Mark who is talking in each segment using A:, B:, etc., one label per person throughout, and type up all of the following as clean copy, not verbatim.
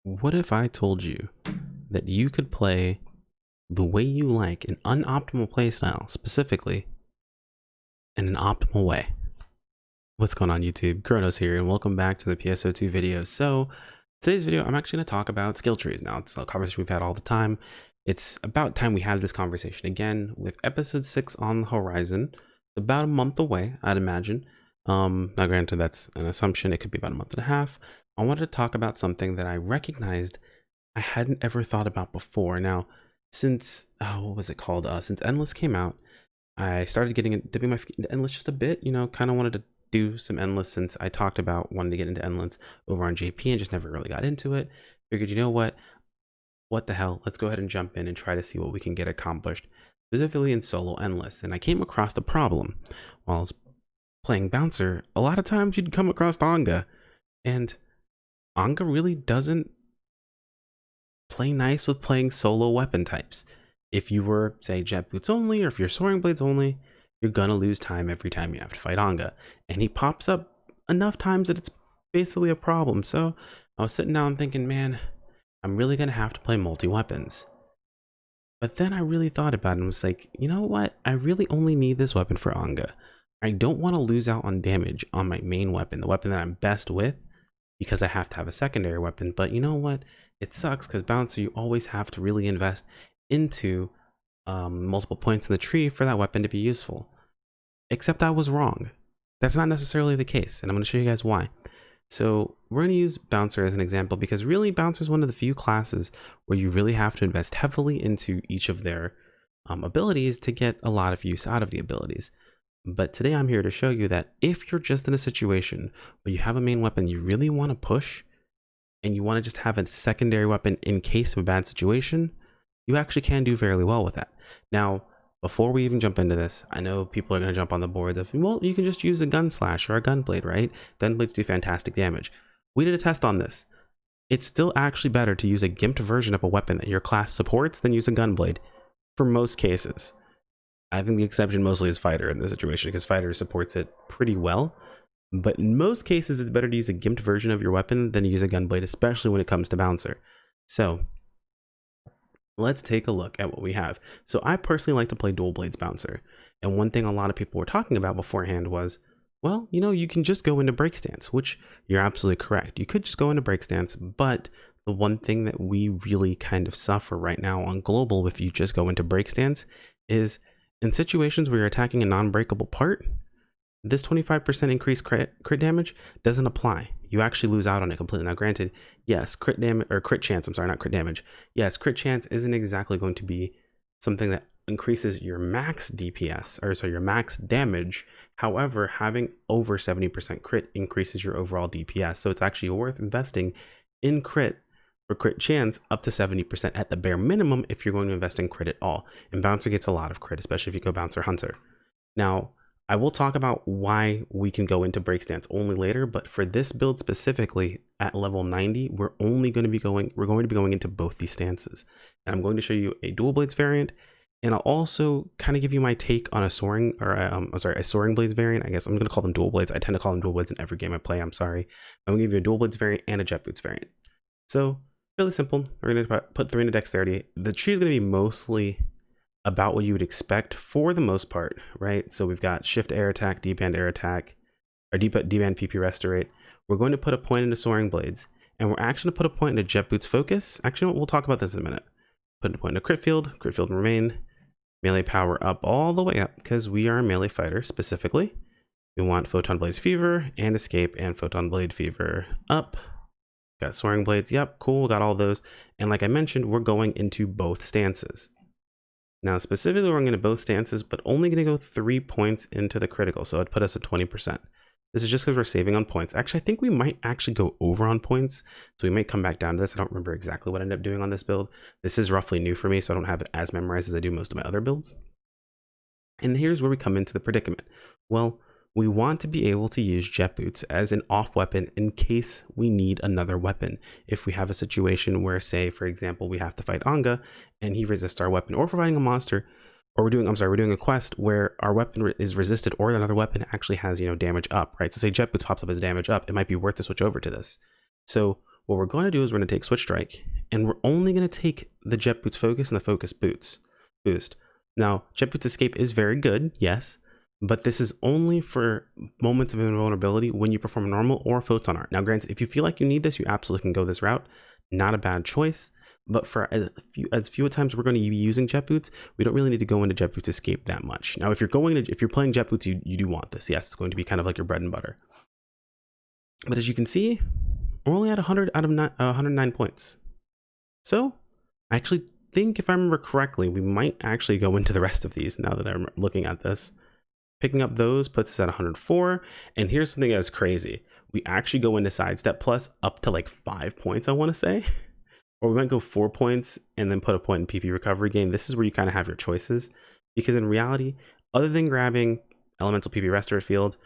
A: What if I told you that you could play the way you like, an unoptimal playstyle, specifically in an optimal way? What's going on, YouTube? Kronos here, and welcome back to the PSO2 video. So today's video, I'm actually going to talk about skill trees. Now, it's a conversation we've had all the time. It's about time we had this conversation again with episode 6 on the horizon. About a month away, I'd imagine. Now granted, that's an assumption. It could be about a month and a half. I wanted to talk about something that I recognized I hadn't ever thought about before. Now, since, what was it called? Since Endless came out, I started dipping my feet into Endless just a bit, kind of wanted to do some Endless since I talked about wanting to get into Endless over on JP and just never really got into it. Figured, you know what the hell, let's go ahead and jump in and try to see what we can get accomplished, specifically in solo Endless. And I came across the problem while I was playing Bouncer. A lot of times you'd come across Anga, and Anga really doesn't play nice with playing solo weapon types. If you were, say, Jet Boots only, or if you're Soaring Blades only, you're gonna lose time every time you have to fight Anga. And he pops up enough times that it's basically a problem. So I was sitting down thinking, man, I'm really gonna have to play multi-weapons. But then I really thought about it and was like, you know what? I really only need this weapon for Anga. I don't want to lose out on damage on my main weapon, the weapon that I'm best with, because I have to have a secondary weapon. But you know what? It sucks because Bouncer, you always have to really invest into multiple points in the tree for that weapon to be useful. Except I was wrong. That's not necessarily the case, and I'm going to show you guys why. So we're going to use Bouncer as an example because really Bouncer is one of the few classes where you really have to invest heavily into each of their abilities to get a lot of use out of the abilities. But today I'm here to show you that if you're just in a situation where you have a main weapon you really want to push and you want to just have a secondary weapon in case of a bad situation, you actually can do fairly well with that. Now, before we even jump into this, I know people are going to jump on the board of, well, you can just use a gun slash or a gunblade, right? Gunblades do fantastic damage. We did a test on this. It's still actually better to use a gimped version of a weapon that your class supports than use a gunblade for most cases. I think the exception mostly is Fighter in this situation because Fighter supports it pretty well. But in most cases, it's better to use a gimped version of your weapon than to use a gunblade, especially when it comes to Bouncer. So let's take a look at what we have. So I personally like to play dual blades Bouncer. And one thing a lot of people were talking about beforehand was, well, you can just go into break stance, which you're absolutely correct. You could just go into break stance, but the one thing that we really kind of suffer right now on global if you just go into break stance is in situations where you're attacking a non-breakable part, this 25% increased crit damage doesn't apply. You actually lose out on it completely. Now granted, yes, crit chance, I'm sorry, not crit damage. Yes, crit chance isn't exactly going to be something that increases your max DPS, or sorry, your max damage. However, having over 70% crit increases your overall DPS. So it's actually worth investing in crit for crit chance up to 70% at the bare minimum if you're going to invest in crit at all. And Bouncer gets a lot of crit, especially if you go Bouncer Hunter. Now, I will talk about why we can go into break stance only later, but for this build specifically at level 90, we're going to be going into both these stances. And I'm going to show you a dual blades variant, and I'll also kind of give you my take on a soaring blades variant. I guess I'm going to call them dual blades. I tend to call them dual blades in every game I play. I'm sorry. I'm going to give you a dual blades variant and a jet boots variant. So really simple. We're going to put 3 into dexterity. The tree is going to be mostly about what you would expect for the most part, right? So we've got shift air attack, D-band air attack, or D-band PP restorate. We're going to put a point into soaring blades, and we're actually going to put a point into jet boots focus. Actually, we'll talk about this in a minute. Put a point into crit field remain, melee power up all the way up because we are a melee fighter specifically. We want photon blades fever and escape and photon blade fever up. Got soaring blades, yep, cool, got all those. And like I mentioned, we're going into both stances. Now, specifically, we're going to both stances, but only going to go 3 points into the critical. So it'd put us at 20%. This is just because we're saving on points. Actually, I think we might actually go over on points. So we might come back down to this. I don't remember exactly what I ended up doing on this build. This is roughly new for me, so I don't have it as memorized as I do most of my other builds. And here's where we come into the predicament. Well, we want to be able to use jet boots as an off weapon in case we need another weapon. If we have a situation where, say, for example, we have to fight Anga and he resists our weapon, or if we're fighting a monster, or we're doing a quest where our weapon is resisted or another weapon actually has, damage up, right? So say jet boots pops up as damage up, it might be worth to switch over to this. So what we're going to do is we're going to take Switch Strike, and we're only going to take the Jet Boots Focus and the Focus Boost. Now, Jet Boots Escape is very good, yes, but this is only for moments of invulnerability when you perform normal or photon art. Now, granted, if you feel like you need this, you absolutely can go this route. Not a bad choice, but for as few times we're going to be using Jet Boots, we don't really need to go into Jet Boots Escape that much. Now, if you're playing Jet Boots, you do want this. Yes, it's going to be kind of like your bread and butter. But as you can see, we're only at 100 out of 109 points. So I actually think, if I remember correctly, we might actually go into the rest of these now that I'm looking at this. Picking up those puts us at 104. And here's something that's crazy. We actually go into Sidestep Plus up to like 5 points, I want to say. Or we might go 4 points and then put a point in PP Recovery Gain. This is where you kind of have your choices. Because in reality, other than grabbing Elemental PP Restore Field,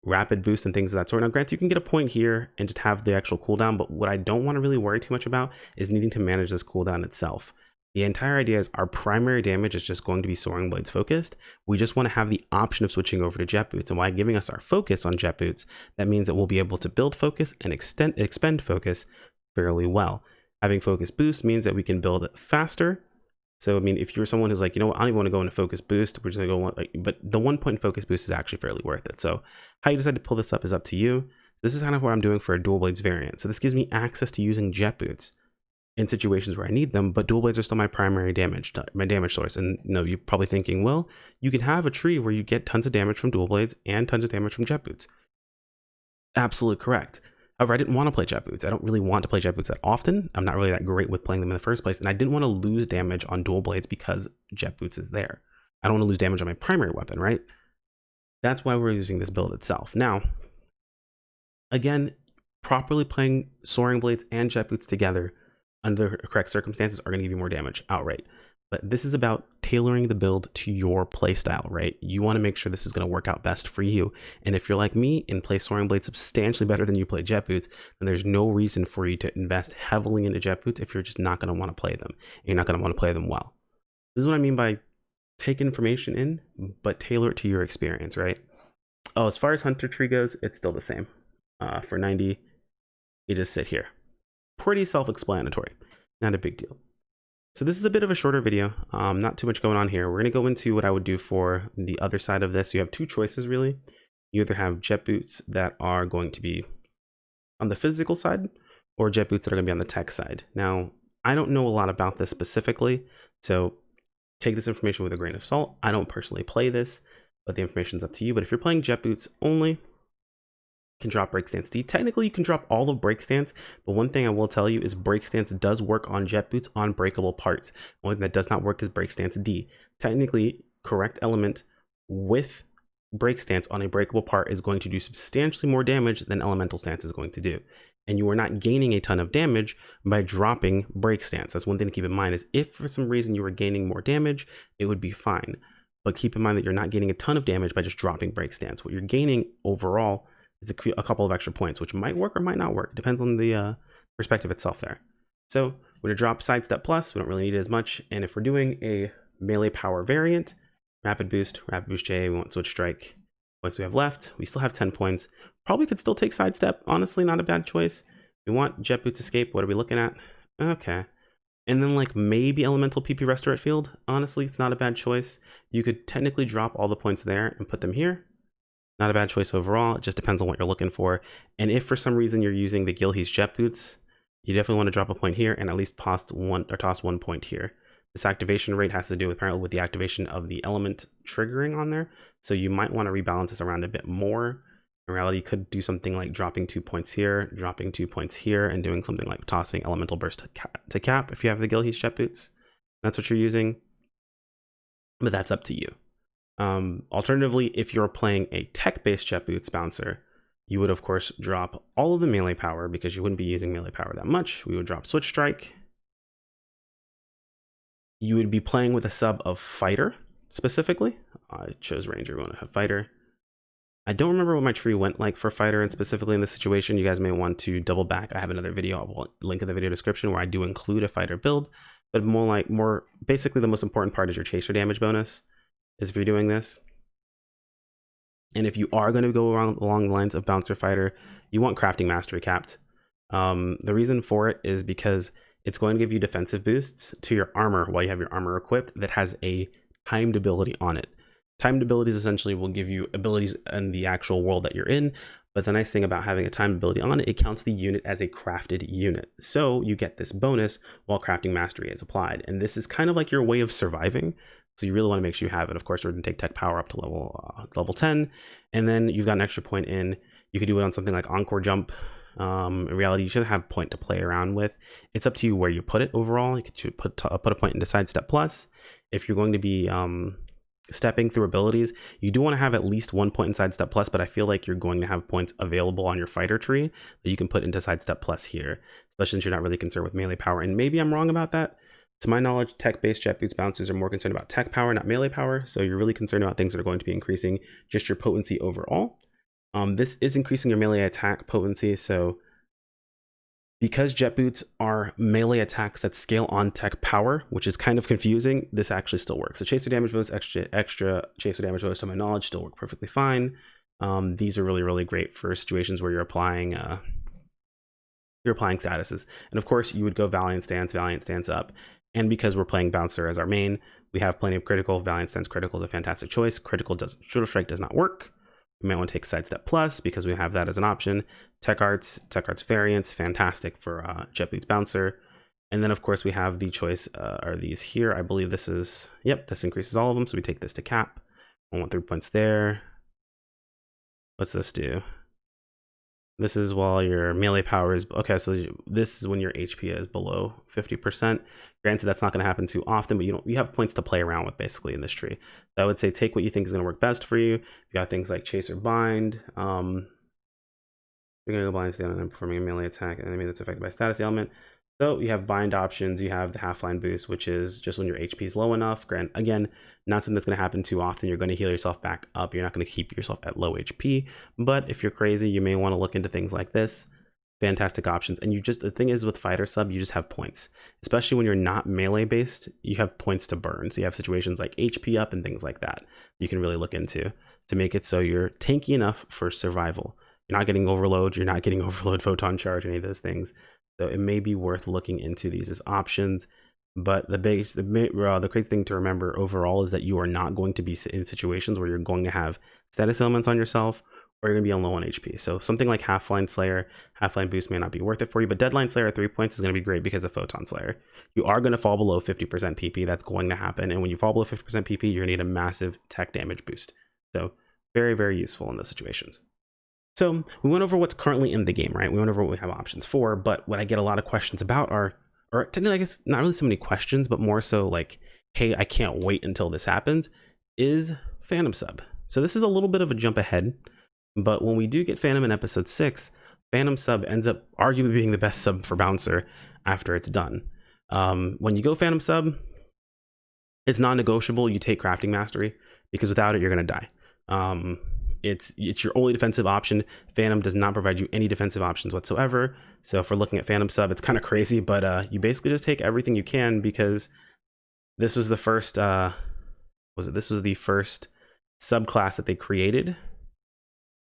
A: Rapid Boost and things of that sort. Now, granted, you can get a point here and just have the actual cooldown, but what I don't want to really worry too much about is needing to manage this cooldown itself. The entire idea is our primary damage is just going to be Soaring Blades focused. We just want to have the option of switching over to Jet Boots, and by giving us our focus on Jet Boots, that means that we'll be able to build focus and expend focus fairly well. Having Focus Boost means that we can build faster. So, I mean, if you're someone who's like, you know what, I don't even want to go into Focus Boost, we're just going to go, but the 1 point Focus Boost is actually fairly worth it. So how you decide to pull this up is up to you. This is kind of what I'm doing for a Dual Blades variant. So this gives me access to using Jet Boots in situations where I need them, but Dual Blades are still my primary damage source. And you know, you're probably thinking, well, you can have a tree where you get tons of damage from Dual Blades and tons of damage from Jet Boots. Absolutely correct. However, I didn't want to play Jet Boots. I don't really want to play Jet Boots that often. I'm not really that great with playing them in the first place, and I didn't want to lose damage on Dual Blades because Jet Boots is there. I don't want to lose damage on my primary weapon, right? That's why we're using this build itself. Now, again, properly playing Soaring Blades and Jet Boots together under the correct circumstances are going to give you more damage outright. But this is about tailoring the build to your playstyle, right? You want to make sure this is going to work out best for you. And if you're like me and play Soaring Blades substantially better than you play Jet Boots, then there's no reason for you to invest heavily into Jet Boots if you're just not going to want to play them. And you're not going to want to play them well. This is what I mean by take information in, but tailor it to your experience, right? Oh, as far as Hunter Tree goes, it's still the same. For 90, you just sit here. Pretty self-explanatory. Not a big deal. So this is a bit of a shorter video, not too much going on here. We're going to go into what I would do for the other side of this. You have two choices, really. You either have Jet Boots that are going to be on the physical side, or Jet Boots that are going to be on the tech side. Now, I don't know a lot about this specifically, so take this information with a grain of salt. I don't personally play this, but the information's up to you. But if you're playing Jet Boots only, can drop Break Stance D. Technically, you can drop all of Break Stance, but one thing I will tell you is Break Stance does work on Jet Boots on breakable parts. The only thing that does not work is Break Stance D. Technically, correct element with Break Stance on a breakable part is going to do substantially more damage than Elemental Stance is going to do. And you are not gaining a ton of damage by dropping Break Stance. That's one thing to keep in mind, is if for some reason you were gaining more damage, it would be fine. But keep in mind that you're not gaining a ton of damage by just dropping Break Stance. What you're gaining overall is a couple of extra points, which might work or might not work. It depends on the perspective itself there. So we're going to drop Sidestep Plus. We don't really need it as much. And if we're doing a melee power variant, Rapid Boost J, we want Switch Strike. Once we have left, we still have 10 points. Probably could still take Sidestep. Honestly, not a bad choice. We want Jet Boots Escape. What are we looking at? Okay. And then like maybe Elemental PP Restore Field. Honestly, it's not a bad choice. You could technically drop all the points there and put them here. Not a bad choice overall. It just depends on what you're looking for. And if for some reason you're using the Gilhees Jet Boots, you definitely want to drop a point here and at least toss 1 point here. This activation rate has to do apparently with the activation of the element triggering on there. So you might want to rebalance this around a bit more. In reality, you could do something like dropping 2 points here, dropping 2 points here, and doing something like tossing Elemental Burst to cap if you have the Gilhees Jet Boots. That's what you're using. But that's up to you. Alternatively, if you're playing a tech-based Jet Boots bouncer, you would of course drop all of the melee power because you wouldn't be using melee power that much. We would drop Switch Strike. You would be playing with a sub of Fighter specifically. I chose Ranger, we want to have Fighter. I don't remember what my tree went like for Fighter, and specifically in this situation, you guys may want to double back. I have another video, I'll link in the video description, where I do include a Fighter build, but more basically the most important part is your chaser damage bonus. Is if you're doing this, and if you are going to go along the lines of bouncer fighter, you want crafting mastery capped. The reason for it is because it's going to give you defensive boosts to your armor while you have your armor equipped that has a timed ability on it. Timed abilities essentially will give you abilities in the actual world that you're in, but the nice thing about having a timed ability on it, it counts the unit as a crafted unit. So you get this bonus while crafting mastery is applied. And this is kind of like your way of surviving. So you really want to make sure you have it. Of course, we're going to take tech power up to level 10, and then you've got an extra point in. You could do it on something like Encore Jump. In reality, you should have point to play around with. It's up to you where you put it overall. You could put a point into Sidestep Plus. If you're going to be stepping through abilities, you do want to have at least 1 point in Sidestep Plus, but I feel like you're going to have points available on your fighter tree that you can put into Sidestep Plus here, especially since you're not really concerned with melee power. And maybe I'm wrong about that. To my knowledge, tech-based jet boots bouncers are more concerned about tech power, not melee power. So you're really concerned about things that are going to be increasing just your potency overall. This is increasing your melee attack potency. So because jet boots are melee attacks that scale on tech power, which is kind of confusing, this actually still works. So chaser damage bonus, extra chaser damage bonus to my knowledge still work perfectly fine. These are really, really great for situations where you're applying statuses. And of course, you would go Valiant Stance up. And because we're playing Bouncer as our main, we have plenty of critical. Valiant Stance critical is a fantastic choice. Shooter Strike does not work. You might want to take Sidestep Plus because we have that as an option. Tech Arts variants, fantastic for Jet Boots Bouncer. And then of course we have the choice, are these here. I believe this is, yep, this increases all of them. So we take this to cap. 113 points there. What's this do? This is while your melee power is, okay, so this is when your HP is below 50%. Granted, that's not going to happen too often, but you have points to play around with basically in this tree. So I would say take what you think is going to work best for you. You got things like Chaser Bind. You're going to go blind stand and performing a melee attack, an enemy that's affected by status element. So you have bind options, you have the half-line boost, which is just when your HP is low enough. Again, not something that's going to happen too often. You're going to heal yourself back up. You're not going to keep yourself at low HP. But if you're crazy, you may want to look into things like this. Fantastic options. And the thing is with fighter sub, you just have points. Especially when you're not melee based, you have points to burn. So you have situations like HP up and things like that you can really look into to make it so you're tanky enough for survival. You're not getting overload. You're not getting overload photon charge, any of those things. So it may be worth looking into these as options. But the crazy thing to remember overall is that you are not going to be in situations where you're going to have status elements on yourself or you're going to be on low on HP. So something like Half-Line Slayer, Half-Line Boost may not be worth it for you, but Deadline Slayer at 3 points is going to be great because of Photon Slayer. You are going to fall below 50% PP. That's going to happen. And when you fall below 50% PP, you're going to need a massive tech damage boost. So very, very useful in those situations. So we went over what's currently in the game, right? We went over what we have options for, but what I get a lot of questions about are, or technically I guess not really so many questions, but more so like, hey, I can't wait until this happens, is Phantom Sub. So this is a little bit of a jump ahead, but when we do get Phantom in episode 6, Phantom Sub ends up arguably being the best sub for Bouncer after it's done. When you go Phantom Sub, it's non-negotiable. You take Crafting Mastery because without it, you're going to die. It's your only defensive option. Phantom does not provide you any defensive options whatsoever. So if we're looking at Phantom Sub, it's kind of crazy, but you basically just take everything you can because this was the first, this was the first subclass that they created.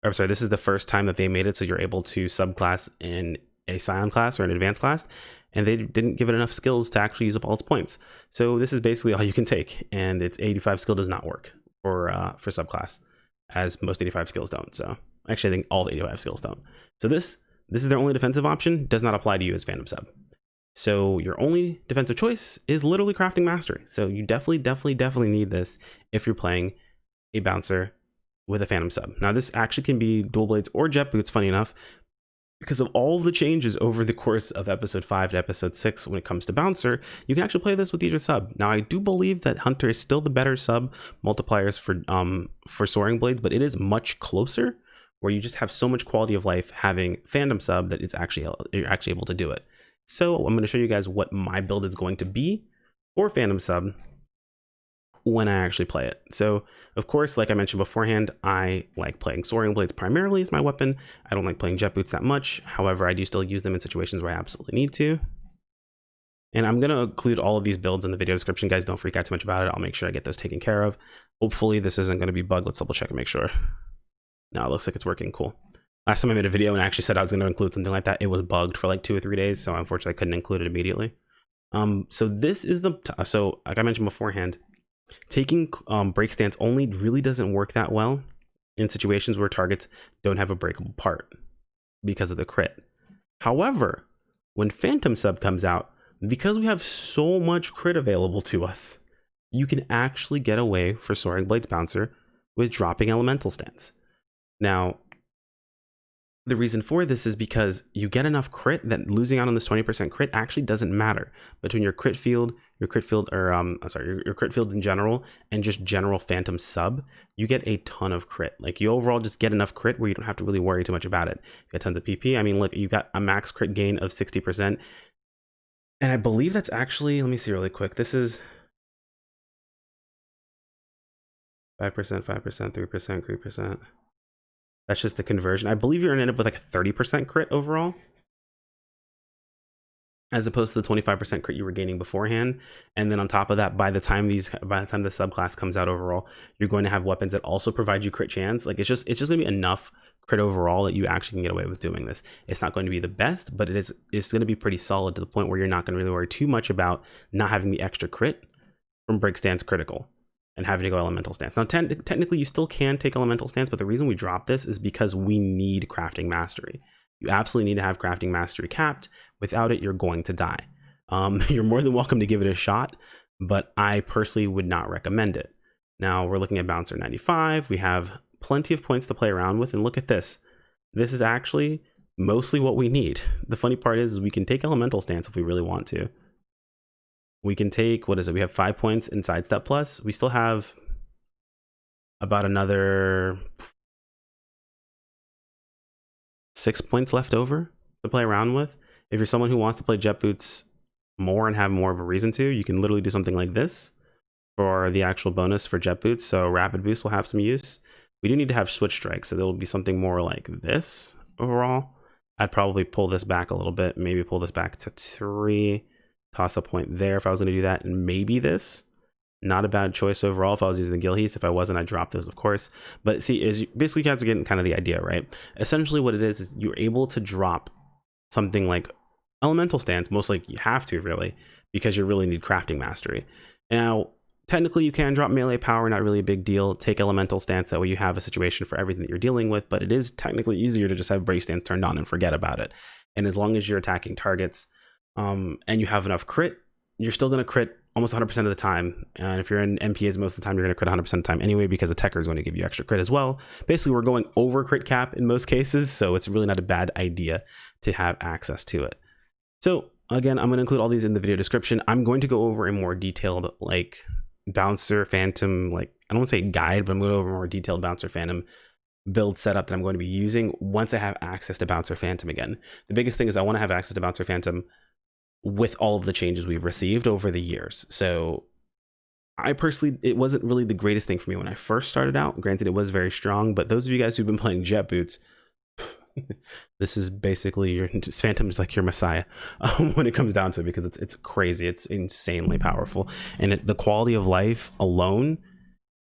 A: I'm sorry, this is the first time that they made it so you're able to subclass in a Scion class or an advanced class, and they didn't give it enough skills to actually use up all its points. So this is basically all you can take, and its 85 skill does not work for subclass, as most 85 skills don't. So actually I think all the 85 skills don't. So this is their only defensive option, does not apply to you as Phantom Sub. So your only defensive choice is literally Crafting Mastery. So you definitely need this if you're playing a Bouncer with a Phantom Sub. Now this actually can be dual blades or jet boots, funny enough, because of all the changes over the course of episode 5 to episode 6 when it comes to Bouncer, you can actually play this with either sub. Now I do believe that Hunter is still the better sub multipliers for Soaring Blades, but it is much closer where you just have so much quality of life having Phantom Sub that you're actually able to do it. So I'm going to show you guys what my build is going to be for Phantom Sub when I actually play it. So of course, like I mentioned beforehand, I like playing Soaring Blades primarily as my weapon. I don't like playing jet boots that much. However, I do still use them in situations where I absolutely need to. And I'm going to include all of these builds in the video description, guys. Don't freak out too much about it. I'll make sure I get those taken care of. Hopefully this isn't going to be bugged. Let's double check and make sure. No, it looks like it's working. Cool. last time I made a video and I actually said I was going to include something like that, it was bugged for like 2 or 3 days, so unfortunately I couldn't include it immediately. So this is so like I mentioned beforehand, taking break stance only really doesn't work that well in situations where targets don't have a breakable part because of the crit. However, when Phantom Sub comes out, because we have so much crit available to us, you can actually get away for Soaring Blades Bouncer with dropping Elemental Stance. Now, the reason for this is because you get enough crit that losing out on this 20% crit actually doesn't matter. Between your crit field, your crit field in general, and just general Phantom Sub, you get a ton of crit. Like, you overall just get enough crit where you don't have to really worry too much about it. You get tons of PP. I mean, look, you got a max crit gain of 60%. And I believe that's actually, let me see really quick. This is 5%, 5%, 3%, 3%. That's just the conversion. I believe you're gonna end up with like a 30% crit overall, as opposed to the 25% crit you were gaining beforehand. And then on top of that, by the time the subclass comes out overall, you're going to have weapons that also provide you crit chance. Like, it's just gonna be enough crit overall that you actually can get away with doing this. It's not going to be the best, but it's going to be pretty solid to the point where you're not going to really worry too much about not having the extra crit from break stance critical and having to go elemental stance. Now, technically you still can take elemental stance, but the reason we drop this is because we need crafting mastery. You absolutely need to have crafting mastery capped. Without it, you're going to die. You're more than welcome to give it a shot, but I personally would not recommend it. Now we're looking at Bouncer 95. We have plenty of points to play around with, and look at this. This is actually mostly what we need. The funny part is we can take elemental stance if we really want to. We can take, what is it? We have 5 points in sidestep plus. We still have about another 6 points left over to play around with. If you're someone who wants to play jet boots more and have more of a reason to, you can literally do something like this for the actual bonus for jet boots. So rapid boost will have some use. We do need to have switch strikes, so there will be something more like this overall. I'd probably pull this back a little bit, maybe pull this back to 3, toss a point there if I was going to do that, and maybe this. Not a bad choice overall if I was using the Gilheath. If I wasn't, I'd drop those, of course. But see, basically you guys are getting kind of the idea, right? Essentially what it is you're able to drop something like elemental stance, most likely you have to, really, because you really need crafting mastery. Now, technically you can drop melee power, not really a big deal. Take elemental stance, that way you have a situation for everything that you're dealing with, but it is technically easier to just have break stance turned on and forget about it. And as long as you're attacking targets and you have enough crit, you're still going to crit almost 100% of the time. And if you're in MPAs, most of the time you're going to crit 100% of the time anyway, because a Techer is going to give you extra crit as well. Basically, we're going over crit cap in most cases, so it's really not a bad idea to have access to it. So again, I'm going to include all these in the video description. I'm going to go over a more detailed, like, Bouncer Phantom, like, I don't want to say guide, but I'm going to go over a more detailed Bouncer Phantom build setup that I'm going to be using once I have access to Bouncer Phantom again. The biggest thing is I want to have access to Bouncer Phantom with all of the changes we've received over the years. So I personally, it wasn't really the greatest thing for me when I first started out. Granted, it was very strong, but those of you guys who've been playing jet boots, this is basically your Phantom's like your messiah when it comes down to it, because it's crazy. It's insanely powerful, and the quality of life alone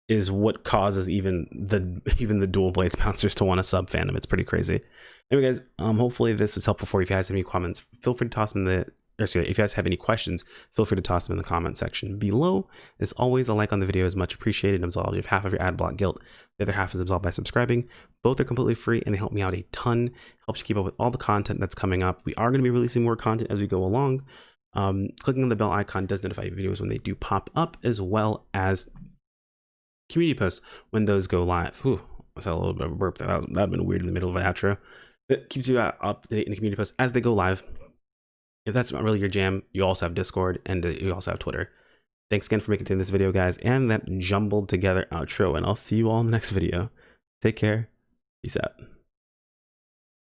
A: is what causes even the dual blades bouncers to want to sub Phantom. It's pretty crazy. Anyway, guys, hopefully this was helpful for you. If you guys have any comments, feel free to toss them in if you guys have any questions, feel free to toss them in the comment section below. As always, a like on the video is much appreciated. Absolved you have half of your ad block guilt. The other half is absolved by subscribing. Both are completely free and they help me out a ton. Helps you keep up with all the content that's coming up. We are going to be releasing more content as we go along. Clicking on the bell icon does notify you videos when they do pop up, as well as community posts when those go live. Whew, I saw a little bit of a burp. That'd have been weird in the middle of an outro. It keeps you up to date in the community posts as they go live. If that's not really your jam, you also have Discord and you also have Twitter. Thanks again for making it to this video, guys, and that jumbled together outro, and I'll see you all in the next video. Take care. Peace out.